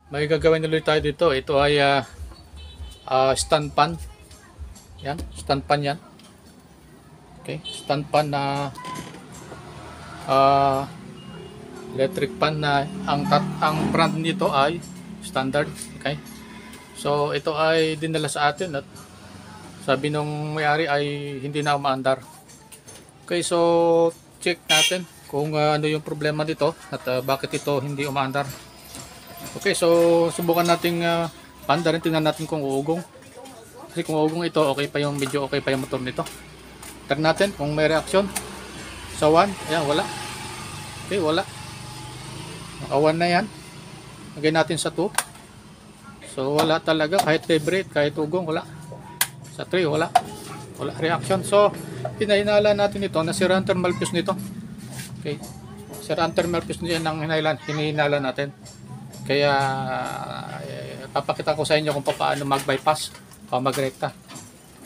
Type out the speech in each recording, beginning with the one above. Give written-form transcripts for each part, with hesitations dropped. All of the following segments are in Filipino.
May gagawin ulit tayo dito. Ito ay stand pan. Yan, stand pan yan. Okay, stand pan na electric pan na ang brand nito ay standard. Okay. So ito ay dinala sa atin at sabi nung may-ari ay hindi na umaandar. Okay, so check natin kung ano yung problema dito at bakit ito hindi umaandar. Okay, so subukan nating paandarin, tingnan natin kung uugong. Kasi kung uugong ito, okay pa yung medyo okay pa yung motor nito. Tignan natin kung may reaksyon. Sa 1, ayan, wala. Okay, wala. Naka 1 na yan. Lagay natin sa 2. So wala talaga, kahit vibrate, kahit ugong, wala. Sa 3, wala. Wala reaction. So hinahinala natin ito, nasira ang thermal fuse nito. Okay. Sira ang thermal fuse niya ng hinahinala natin. Kaya papakita ko sa inyo kung paano mag-bypass o magrekta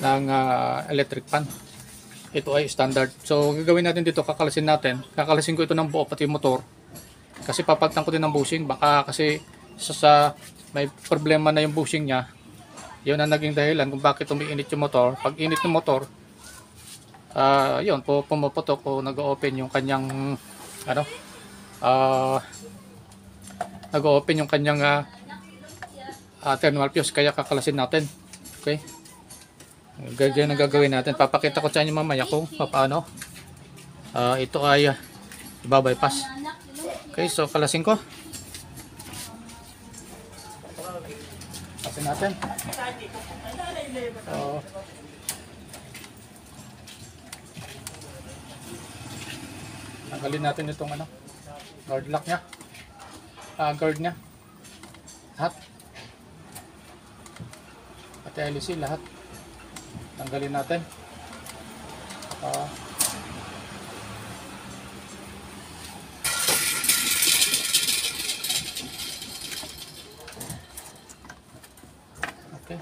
ng electric pan. Ito ay standard. So gagawin natin dito, kakalasin natin. Kakalasin ko ito ng buo pati motor. Kasi papagtan ko din ng bushing. Baka kasi sa may problema na yung bushing niya. Yun ang naging dahilan kung bakit umiinit yung motor. Pag init ng motor, yun, pumuputok o nag-open yung kanyang nag-open yung kanyang thermal fuse, kaya kakalasin natin. Okay, ganyan ang gagawin natin. Papakita ko sa inyo mamaya kung paano ito ay ibabypass. Okay, so kalasin ko. Kalasin natin. So tanggalin natin itong guard lock nya, guard nya, lahat, pati LC, lahat tanggalin natin. Okay.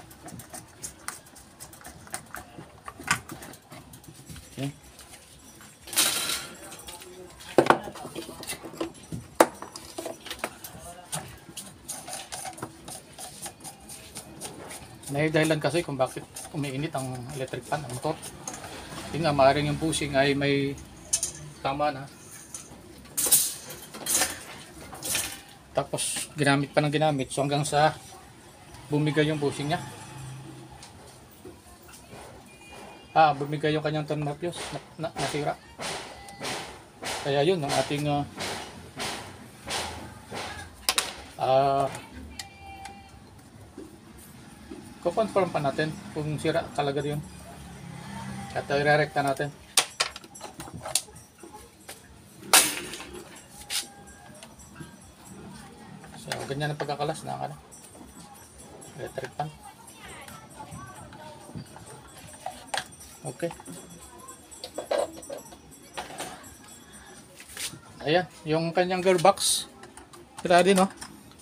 Okay. May dahilan kasi kung bakit umiinit ang electric pan, ang motor. Yun nga, maaaring yung bushing ay may tama na. Tapos ginamit pa ng ginamit, so hanggang sa bumigay yung bushing niya. Bumigay yung kanyang thermal fuse, nasira. Kaya yun ang ating kukonfirm pa natin kung sira talaga yun at i-rerekta natin. So ganyan ang pagkakalas ng electric pan. Okay, ayan yung kanyang gearbox. Kita din, no?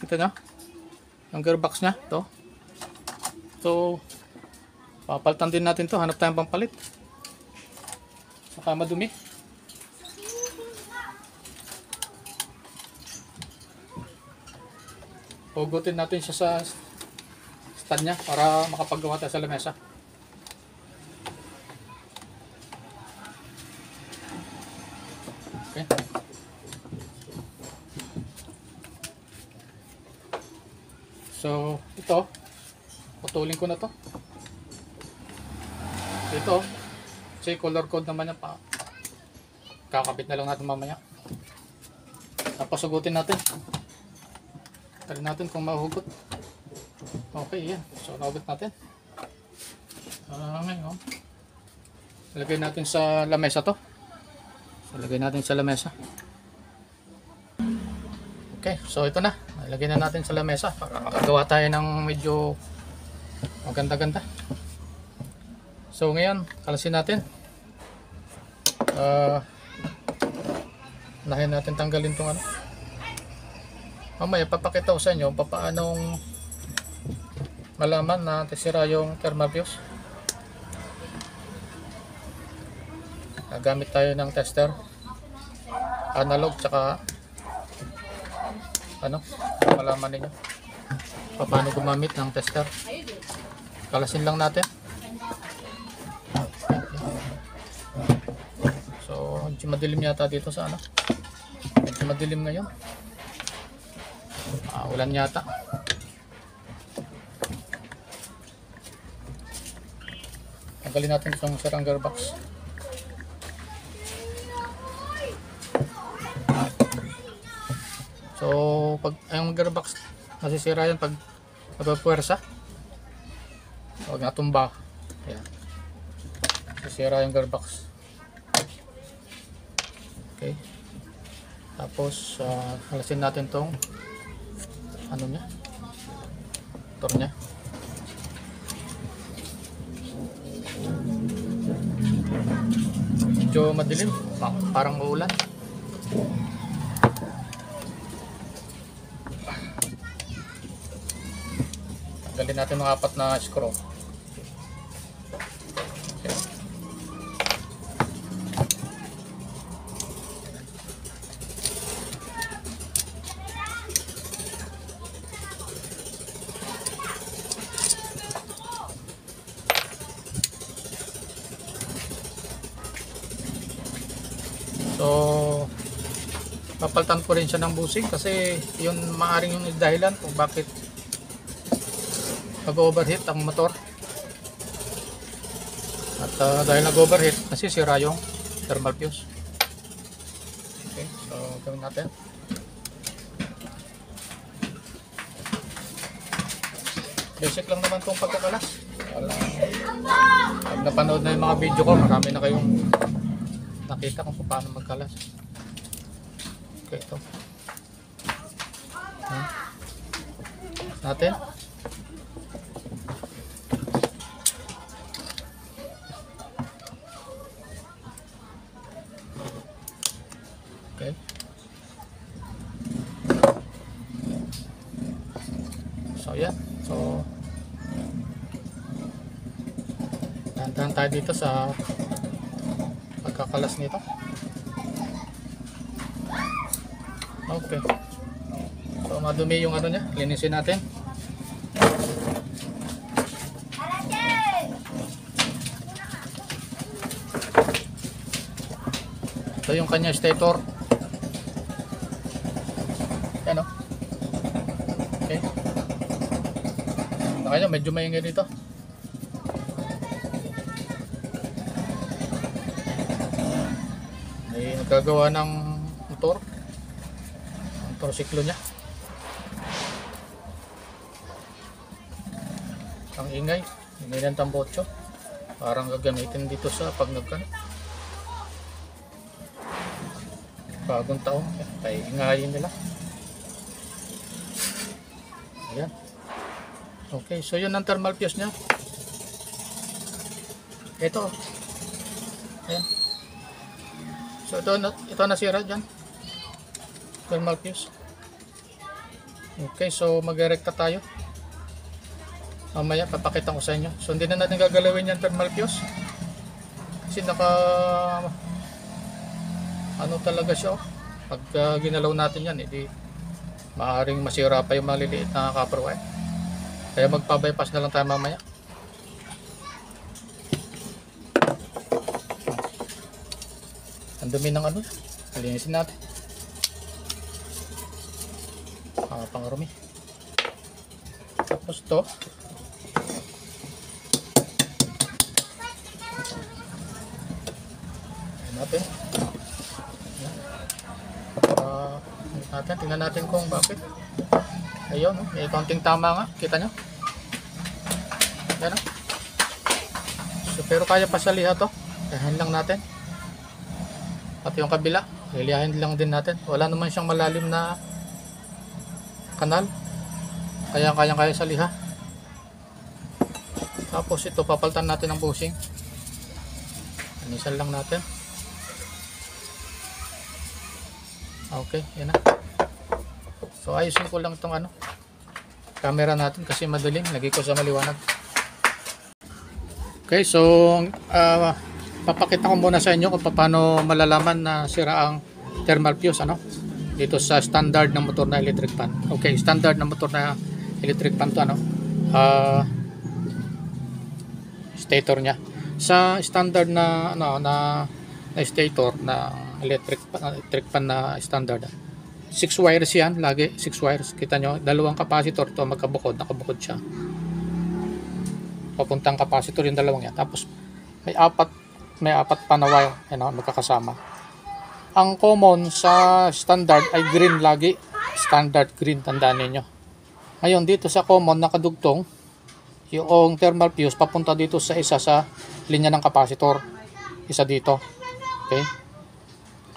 Kita nyo yung gearbox nya to. So papalitan din natin to, hanap tayong pampalit. Saka madumi. Hugutin natin siya sa stand nya para makapagawa tayo sa lamesa. Okay. So ito, putulin ko na to. Ito, kasi color code naman yan pa. Kakabit na lang natin mamaya. Tapos hugutin natin. Tali natin kung mahugot. Okay, yan. So nahugot natin. Ngayon, lagay natin sa lamesa to. So lagay natin sa lamesa. Okay, so ito na. Lagay na natin sa lamesa para makagawa tayo ng medyo maganda-ganda. So ngayon, kalasin natin. Unahin natin tanggalin itong mamaya papakita ko sa inyo papaanong malaman na sira yung thermal fuse. Gamit tayo ng tester, analog, tsaka malaman ninyo. paano gumamit ng tester. Kalasin lang natin. So, medyo madilim yata dito sa ano. Medyo madilim ngayon. Ulan yata. Tanggalin natin itong sirang gearbox. So, pag ang gearbox masisira yan pag napapwersa. Huwag natumba. Ayan. Masisira yung gearbox. Okay. Tapos, halasin natin tong ano niya? Motor niya. Medyo madilim. Parang uulan. Tanggalin natin mga 4 na screw. Okay. So, papalitan ko rin siya ng busing kasi yun maaring yung dahilan kung bakit nag-overheat ang motor. At dahil nag-overheat, nasisira yung thermal fuse. Okay, so gawin natin. Basic lang naman itong pagkakalas. Pag napanood na yung mga video ko, marami na kayong nakita kung paano magkalas. Okay, ito. Natin. Okay. So, yan. So, dahan-dahan tayo dito sa pagkakalas nito. Okay. So, madumi yung ano niya. Linisin natin. Ito yung kanya stator. Yan o. Okay. Kaya medyo maingay dito. May nagagawa ng motor. Motorsiklo niya. Ang ingay. Ingay ng tambotso. Parang gagamitin dito sa pag nagkan. Bagong taon. Paingayin nila. Ayan. Okay, so yun ang thermal fuse niya. Ito. Ayan. So ito nasira dyan. Thermal fuse. Okay, so mag-erecta tayo. Mamaya papakita ko sa inyo. So hindi na natin gagalawin yung thermal fuse. Kasi ano talaga siya. Pag ginalaw natin yan, hindi maaaring masira pa yung maliliit na copper wire. Kaya magpa-bypass na lang tayo mamaya. Ang dumi ng ano. Linisin natin. Pangarumi. Tapos to. Ayan natin. Tingnan natin kung bakit. Ayun, may counting tama nga. Kita nyo? Yan o. So, pero kaya pa sa liha to. Lihahin lang natin. Pati yung kabila. Lilihahin lang din natin. Wala naman siyang malalim na kanal. Kaya kaya sa liha. Tapos ito, papalitan natin ang bushing. Anisan lang natin. Okay, yan na. So ayusin ko lang itong ano, camera natin kasi madilim. Lagay ko sa maliwanag. Okay, so papakita ko muna sa inyo kung paano malalaman na sira ang thermal fuse ano, dito sa standard na motor na electric fan. Okay, standard na motor na electric fan to, ano, stator niya. Sa standard na ano na stator na electric fan na standard, 6 wires yan, lagi 6 wires. Kita nyo, dalawang capacitor to, magkabukod, nakabukod siya, papuntang capacitor yung dalawang yan. Tapos may apat pa na wire, ano, magkakasama. Ang common sa standard ay green lagi, standard green, tandaan niyo. Ngayon dito sa common nakadugtong yung thermal fuse papunta dito sa isa sa linya ng capacitor, isa dito. Okay,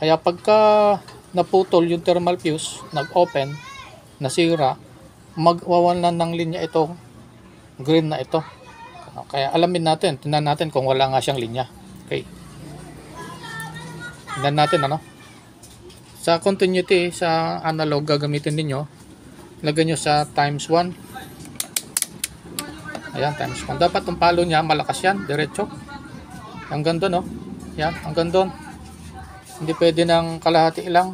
kaya pagka naputol yung thermal fuse, nag-open, nasira, magwawalan ng linya itong green na ito. Kaya alamin natin, tingnan natin kung wala nga siyang linya. Okay, tingnan natin, ano. Sa continuity, sa analog gagamitin ninyo, lagyan nyo sa times 1. Ayan, times 1. Dapat ang palo niya malakas yan, diretso. Hanggang doon, no. Yan, hanggang doon. Hindi pwede ng kalahati lang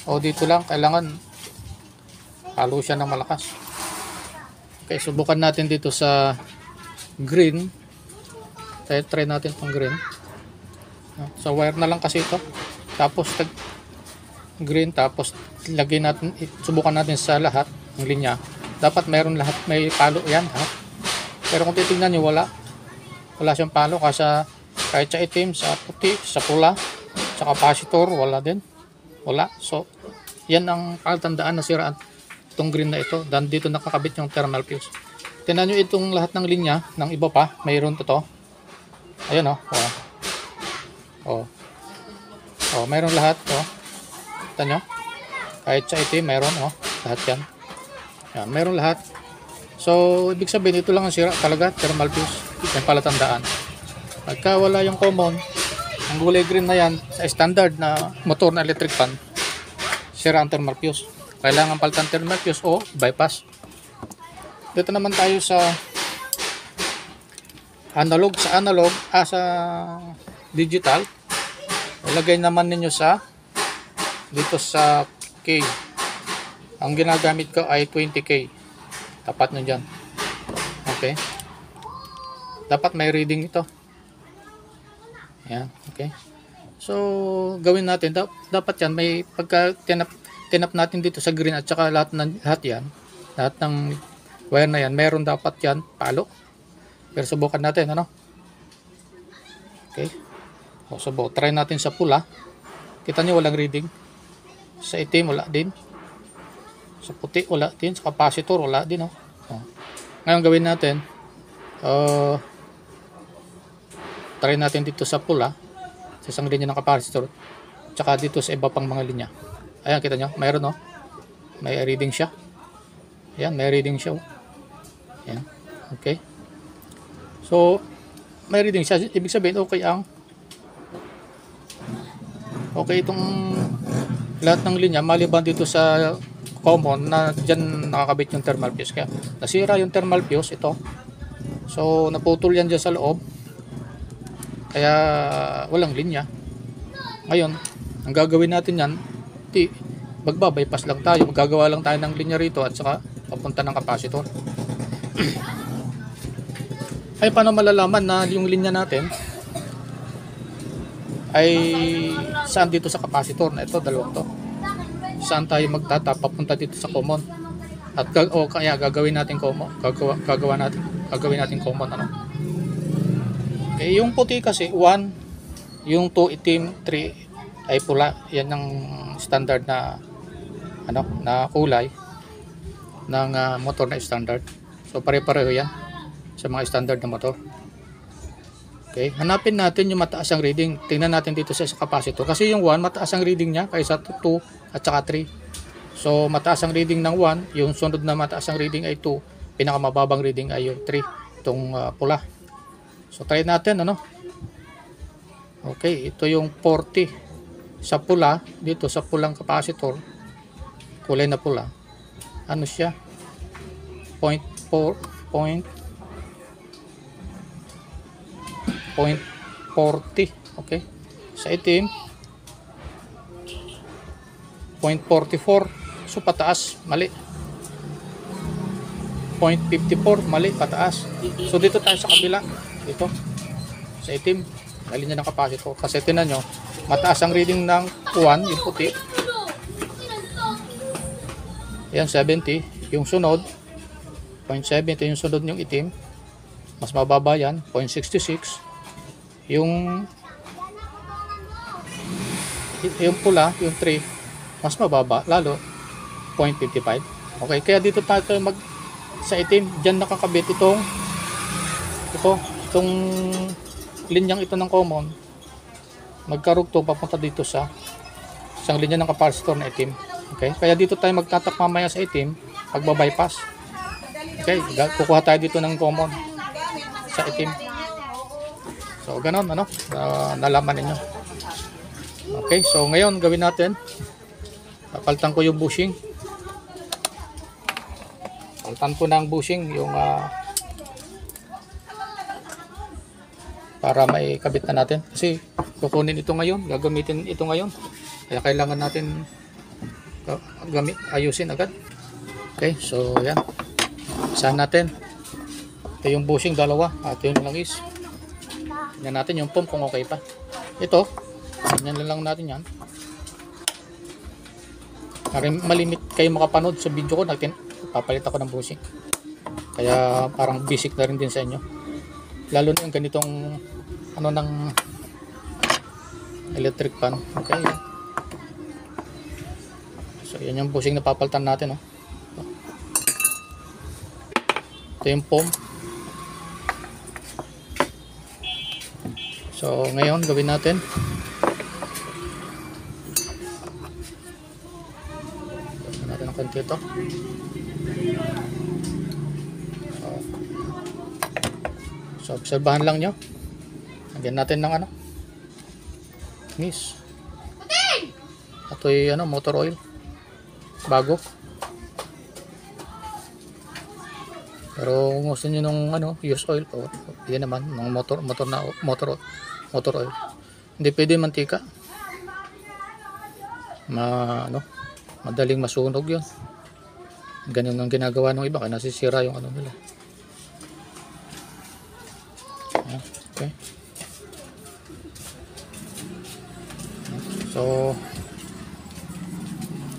o dito lang, kailangan halo siya ng malakas. Okay, subukan natin dito sa green. Try natin itong green. Sa wire na lang kasi ito. Tapos green, tapos lagyan natin, subukan natin sa lahat ng linya. Dapat mayroon lahat, may palo yan, ha? Pero kung titingnan nyo, wala siyang palo kasi kahit sa itim, sa puti, sa pula, sa capacitor, wala din. Wala. So, yan ang palatandaan na siraan itong green na ito. Dan dito nakakabit yung thermal fuse. Tingnan nyo itong lahat ng linya, ng iba pa, mayroon to. Ayan, mayroon lahat, Tingnan nyo. Kahit sa itim, mayroon, lahat yan. Yan, mayroon lahat. So, ibig sabihin, ito lang ang sira talaga, thermal fuse. Yan palatandaan. Pagka wala yung common, ang gulay green na yan, sa standard na motor na electric fan, sira ang thermal fuse. Kailangan palitan thermal fuse o bypass. Dito naman tayo sa analog. Sa digital, ilagay naman ninyo sa dito sa K. Ang ginagamit ko ay 20K. Tapat nyo dyan. Okay. Dapat may reading ito. Yan, okay. So, gawin natin, dapat yan, may pagka tinap natin dito sa green at saka lahat ng wire na yan, meron dapat yan, palo. Pero subukan natin, ano? Okay. So, try natin sa pula. Kita nyo, walang reading. Sa itim, wala din. Sa puti, wala din. Sa capacitor, wala din, Ngayon, gawin natin, try natin dito sa pula, sa isang linya ng capacitor, tsaka dito sa iba pang mga linya. Ayan, kita nyo, mayroon, may reading siya. Ayan, may reading siya. Ayan, okay. So, may reading siya. Ibig sabihin, okay itong lahat ng linya, maliban dito sa common na dyan nakakabit yung thermal fuse. Kaya, nasira yung thermal fuse, ito. So, naputol yan dyan sa loob. Kaya walang linya. Ngayon, ang gagawin natin yan, magbabypass lang tayo. Magagawa lang tayo ng linya rito at saka papunta ng capacitor. Ay, paano malalaman na yung linya natin ay saan dito sa capacitor na ito, dalawang to? Saan tayo magtatap papunta dito sa common? At kaya gagawin natin common. Gagawin natin common, ano? Okay, yung puti kasi 1, yung 2 itim, 3 ay pula. Yan ang standard na na kulay ng motor na standard. So pare-pareho yan sa mga standard na motor. Okay, hanapin natin yung mataas ang reading. Tingnan natin dito sa capacitor kasi yung 1 mataas ang reading niya kaysa 2 at saka 3. So mataas ang reading ng 1, yung sunod na mataas ang reading ay 2, pinakamababang reading ay yung 3, itong pula. So try natin, ano? Okay, ito yung 40 sa pula, dito sa pulang capacitor, kulay na pula. Ano siya? 0.40. Okay. Sa itim 0.44. So pataas, mali. 0.54, mali, pataas. So dito tayo sa kabila, dito sa itim, dali niya ng capacitor. Kasi tinan nyo, mataas ang reading ng 1, yung puti. Yan, 70. Yung sunod, 0.70, yung sunod yung itim. Mas mababa yan, 0.66. Yung pula, yung 3, mas mababa, lalo, 0.55. Okay, kaya dito tayo sa itim, dyan nakakabit itong linyang ito ng common. Magkarugtong papunta dito sa isang linya ng capacitor na itim. Okay, kaya dito tayo magtatak mamaya sa itim, pagbabypass. Okay, kukuha tayo dito ng common sa itim. So, ganon, ano, nalaman ninyo. Okay, so ngayon, gawin natin, papalitan ko yung bushing. Palitan ko ng bushing, yung para may kabit na natin. Kasi, kukunin ito ngayon, gagamitin ito ngayon. Kaya kailangan natin ayusin agad. Okay, so yan. Isahan natin. Ito yung bushing, dalawa. Ito yung langis. Tignan natin yung pump kung okay pa. Ito, yan lang natin yan. Malimit kayo makapanood sa video ko. Papalit ako ng bushing. Kaya parang basic na rin din sa inyo. Lalo na yung ganitong ng electric fan. Okay. So yan yung bushing na papalitan natin. Oh. Ito yung pump. So ngayon gawin natin. Gawin natin ang konti ito. So obserbahan lang nyo. Lagyan natin ng miss. Ito'y motor oil. Bago. Pero kung gusto nyo nung use oil, yan naman, ng motor oil. Hindi pwede mantika. Madaling masunog yun. Ganun ang ginagawa ng iba, kaya nasisira yung nila. Okay. So,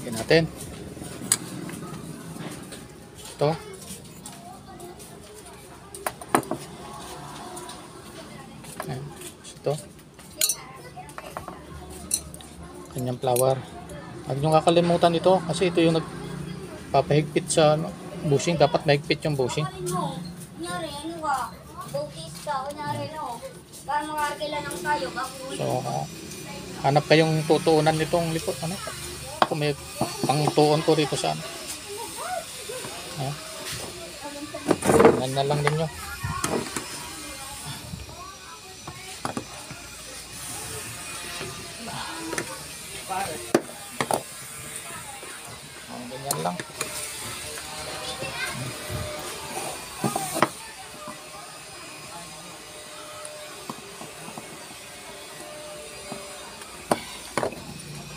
lagyan natin. Ito. Ayan. Ito. Kanyang flower. Huwag nyo kakalimutan ito kasi ito yung nagpapahigpit sa bushing. Dapat mahigpit yung bushing. So, hanap kayong tutuunan nitong likod. Kung may pangtuon ko rito saan. Yan na lang ninyo. Ganyan lang.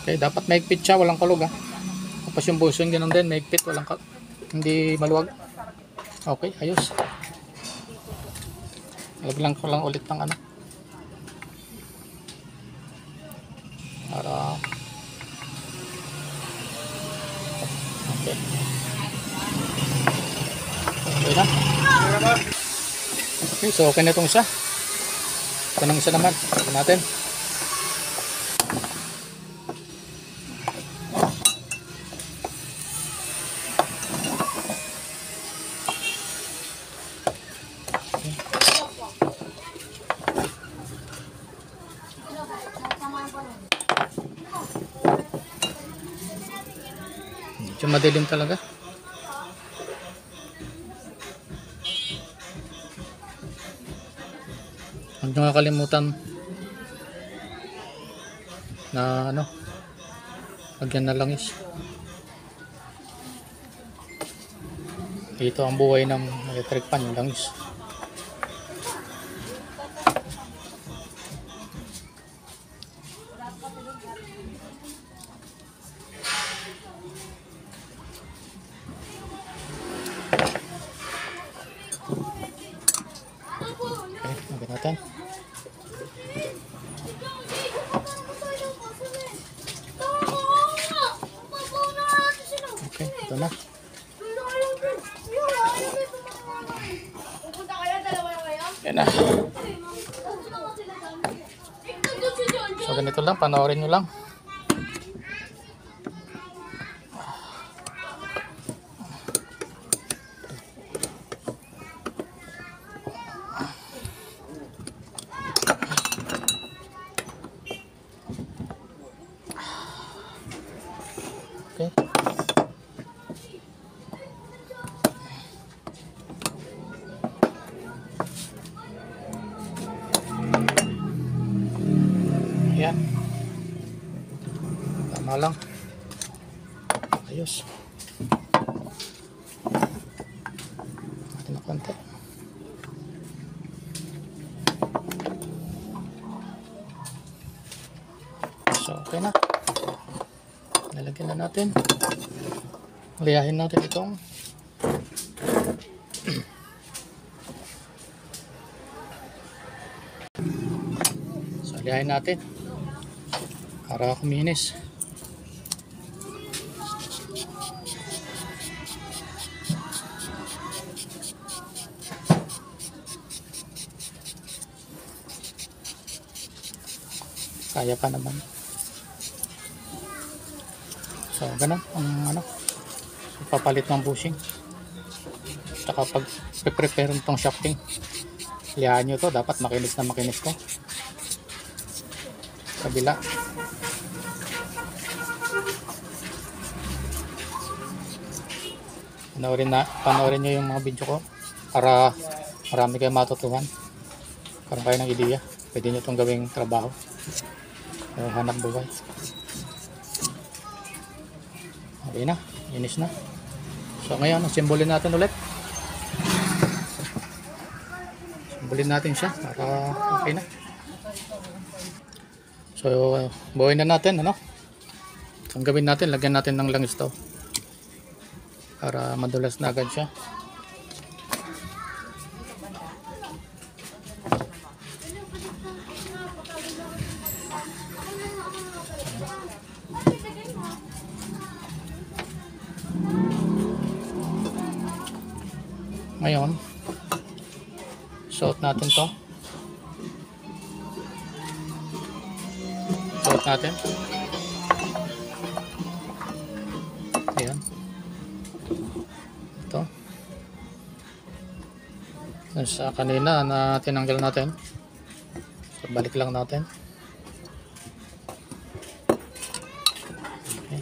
Okay, dapat mahigpit siya, walang kalug. Tapos yung bushing ganun din, mahigpit, hindi maluwag. Okay, ayos. Laglang ko lang ulit ng para okay. Okay na. Okay, so okay na itong isa. Ito nang isa naman. Ito natin. Medyo madilim talaga. Huwag nyo kakalimutan na lagyan na langis. Ito ang buhay ng electric fan, yung langis. Yan na. So ganito lang, panoorin nyo lang. Okay. Yan. Tama lang. Ayos. Natin na konti. So, okay na. Lalagyan na natin. Liyahin natin itong so, liyahin natin para kuminis. Kaya pa naman. So, ganun ang papalit ng bushing. Tsaka pag prepare nitong shafting, liyahan nyo to, dapat makinis na makinis to. Kabila. Panoorin nyo yung mga video ko para marami kayong matutuhan. Karoon kayo ng ideya. Pwede nyo itong gawing trabaho. Hanap buhay. Okay na, inis na. So ngayon, simbolin natin ulit. Simbolin natin siya para okay na. So buuin na natin, ano? Ang gawin natin, lagyan natin ng langis to para madulas na agad siya. Ngayon, suot natin to. Suot natin. Ayan. Ito. Sa kanina na tinanggal natin. So, balik lang natin. Okay.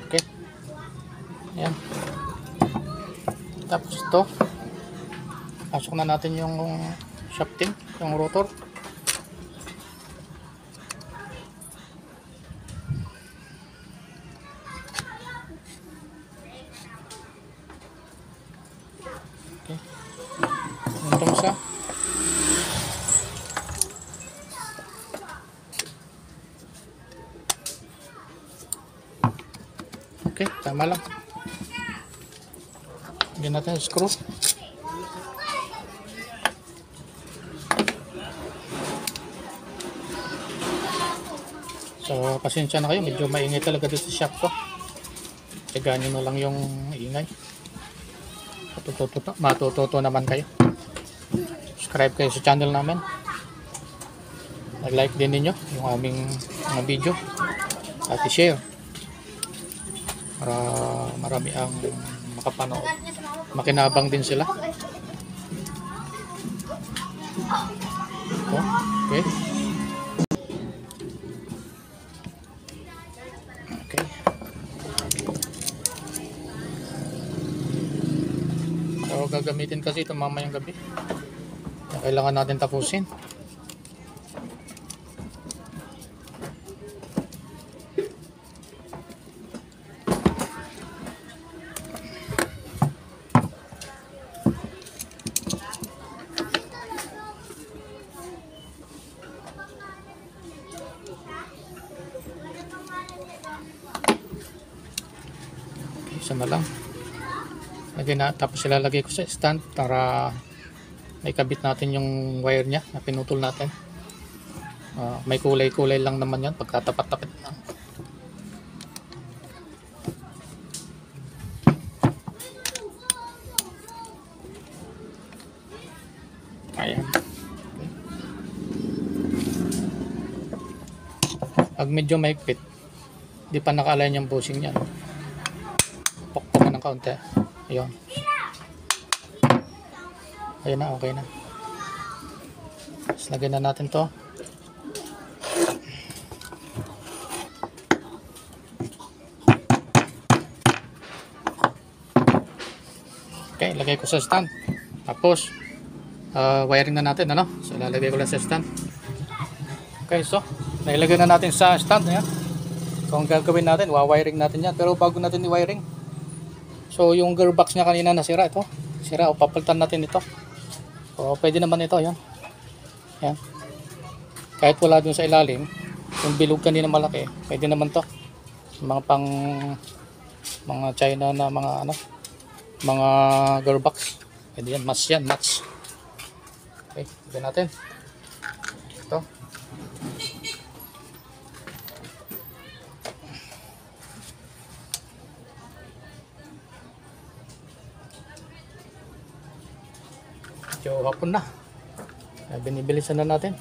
Okay. Ayan. Tapos ito, pasok na natin yung shafting, yung rotor. Okay. Itong isa. Okay, tama lang. Lagyan natin yung screw. So, pasensya na kayo. Medyo maingay talaga dito sa shop ko. Tigaan nyo na lang yung ingay. Matututo naman kayo. Subscribe kayo sa channel namin. Nag-like din ninyo yung aming mga video. At i-share. Para marami ang makapanood. Makinabang din sila. Okay. Okay. So gagamitin kasi ito mamayang gabi. Kailangan natin tapusin. na lang. Tapos ilalagay ko sa stand para may kabit natin yung wire niya na pinutol natin. May kulay-kulay lang naman yan pagkatapat-tapat lang. Ayan. Pag medyo mahigpit, di pa naka-align yung bushing niya. Pukpukin ng kaunti. Ayun. Ayun na, okay na. Tapos lagyan na natin to. Okay, lagay ko sa stand. Tapos, wiring na natin, ano? So, lalagay ko lang sa stand. Okay, so, nailagay na natin sa stand. Ayan. So, ang gagawin natin, wiring natin yan. Pero bago natin i-wiring, so, yung gearbox niya kanina nasira, ito. Sira, o papalitan natin ito. So, pwede naman ito, ayan. Ayan. Kahit wala dun sa ilalim, yung bilog kanina malaki, pwede naman to. Mga mga China na mga mga gearbox. Pwede yan, match yan, match. Okay, lagyan natin. Ito. Medyo hapon na. Binibilisan na natin.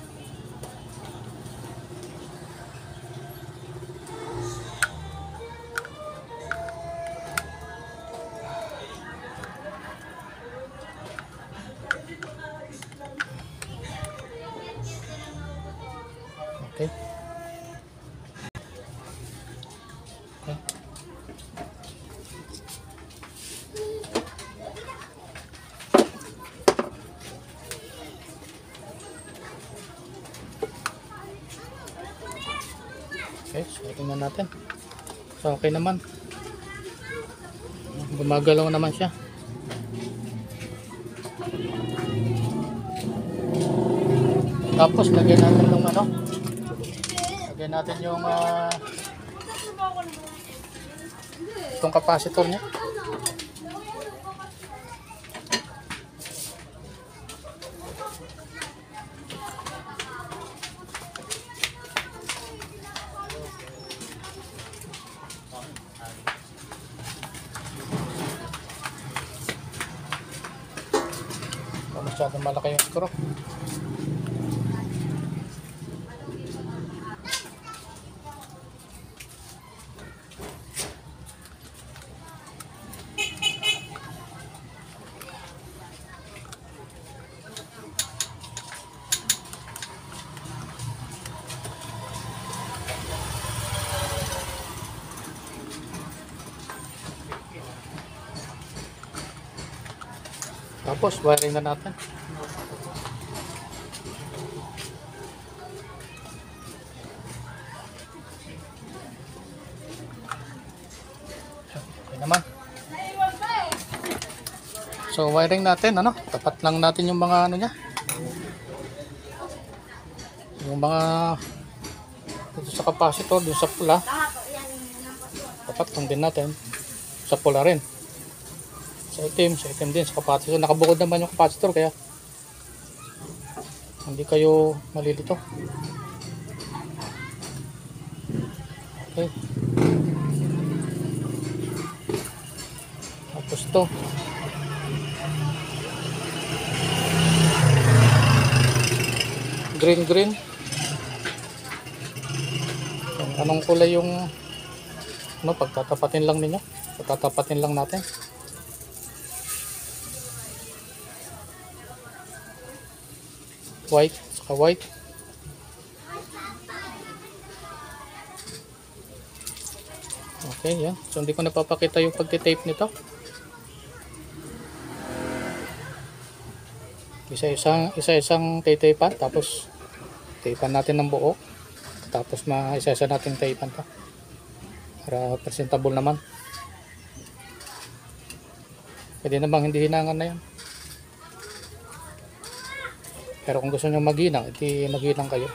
Okay. Okay. Okay, so tingnan natin. So okay naman. Gumagalaw naman siya. Tapos lagyan natin yung lagyan natin yung itong capacitor niya. Masyadong malaki yung screw. Tapos wiring na natin. Okay naman. So wiring natin, tapat lang natin yung mga niya. Yung mga dito sa capacitor, dun sa pula. Tapat lang din natin sa pula rin. Sa itim din sa capacitor. Nakabukod naman yung capacitor kaya hindi kayo malilito. Okay. Tapos to. Green. Anong kulay yung pagtatapatin lang ninyo. Pagtatapatin lang natin. White, saka white. Okay, yan. So hindi ko napapakita yung pagtitape nito. Isa-isang titapan, tapos tapean natin ng buo. Tapos isa-isa natin tapean to. Para presentable naman. Pwede namang hindi hinangan na yan. Pero kung gusto nyo maghinang, iti maghinang kayo.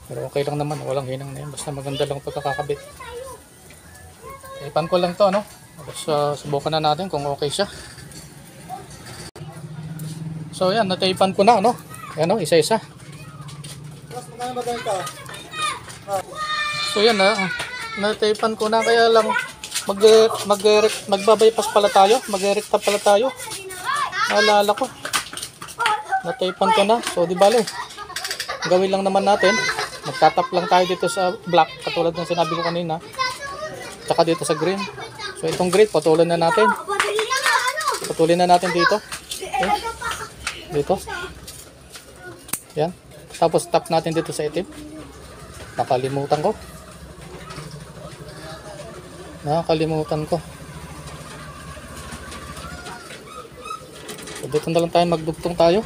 Pero okay lang naman, walang hinang na yan. Basta maganda lang pagkakakabit. Ipan ko lang to, ano. Tapos subukan na natin kung okay siya. So yan, nataipan ko na, ano. Ayan, isa-isa. So yan na, nataipan ko na, kaya lang magbabypass pala tayo, magrekta pala tayo. Naalala ko. Nataipan ko na. So di bale, gawin lang naman natin. Magtatap lang tayo dito sa black, katulad ng sinabi ko kanina. Tsaka dito sa green. So itong green, patuloy na natin. Patuloy na natin dito. Okay. Dito. Yan. Tapos tap natin dito sa itim. Nakalimutan ko. So dito na lang tayo, magdugtong tayo.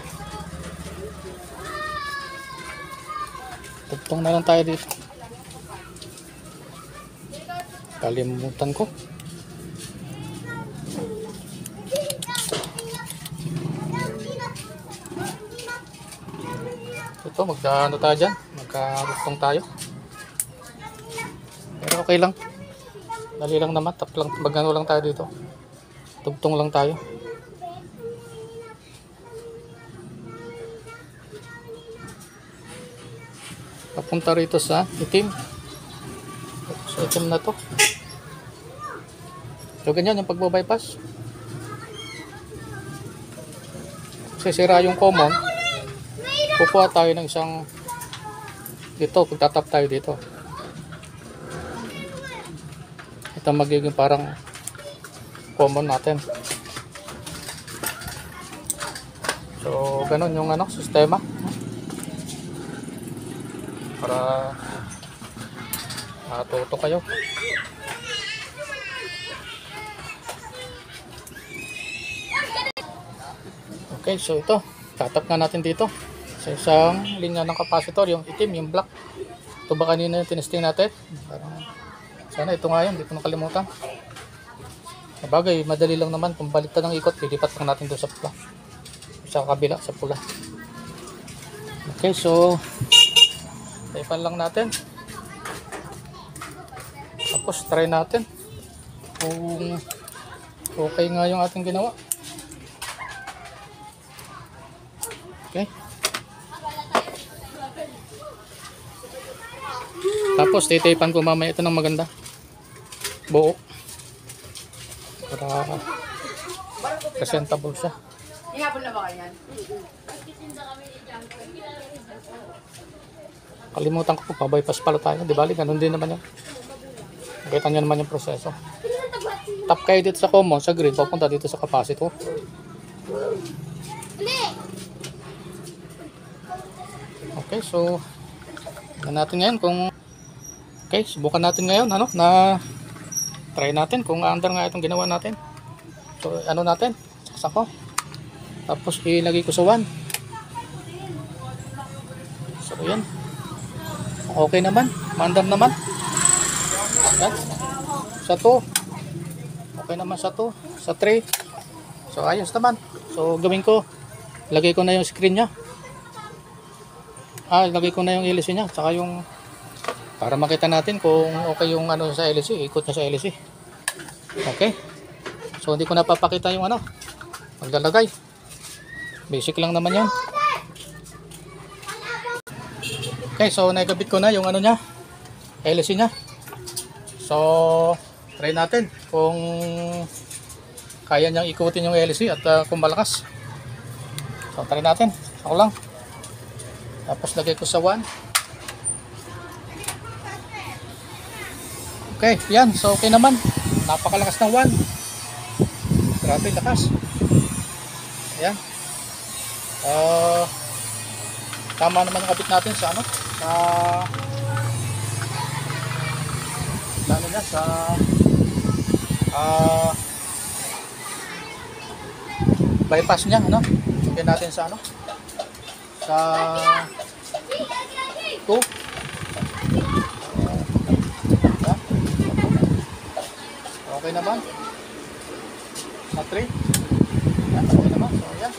Dugtong na lang tayo dito. Kalimutan ko. Ito, magkaano tayo dyan. Magkadugtong tayo. Pero okay lang. Dali lang naman. Tap lang, magano lang tayo dito. Dugtong lang tayo. Papunta rito sa itim. So itim na to. So ganyan yung pagbabypass. Sisira yung common. Kukuha tayo ng isang dito, pagtatap tayo dito. Ito magiging parang common natin. So ganun yung ano, sistema. Para matuto kayo. Okay, so ito, tatap na natin dito sa isang linya ng capacitor, yung itim, yung black. Ito ba kanina yung tinesting natin? Sana ito nga yun, hindi ko nakalimutan. Sabagay, madali lang naman. Kung baliktad ng ikot, lilipat lang natin doon sa pula. Sa kabila, sa pula. Okay, so taipan lang natin. Tapos try natin kung okay nga yung ating ginawa. Okay. Tapos titaipan ko mamaya ito ng maganda. Buo. Para presentable siya. Ihapon na ba kanyan? Kalimutan ko pa, bypass pala tayo. Di bali, ganun din naman yan. Nakita nyo naman yung proseso. Tap kayo dito sa common, sa green, papunta dito sa capacitor. Okay, so natin ngayon kung okay, subukan natin ngayon ano, na try natin kung under nga itong ginawa natin. So ano natin, saksak ko. Tapos ilagay ko sa 1. So yan. Okay naman, mandar naman. Yan. Sa 2. Okay naman sa 2, sa 3. So ayos naman. So gawin ko, lagay ko na yung screen niya. Lagay ko na yung LC niya, saka yung para makita natin kung okay yung ano sa LC, ikot niya sa LC. Okay. So hindi ko napapakita yung ano, maglalagay. Basic lang naman 'yan. Okay, so naikabit ko na yung ano niya, LC niya. So try natin kung kaya niyang ikutin yung LC at kung malakas. So try natin. Ako lang. Tapos lagay ko sa 1. Okay, yan. So okay naman. Napakalakas ng 1. Grabe lakas. Ayan. Tama naman yung kabit natin sa ano, sa ano niya, sa bypass niya, ano. Lagyan natin sa ano, sa 2. Okay naman. Sa 3. Okay naman. So yan.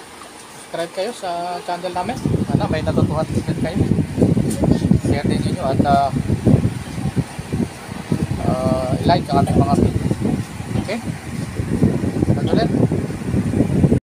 Subscribe kayo sa channel namin. Sana may natutuhan din kayo. Share din niyo at like ang aming mga video. Okay? Ano ulit?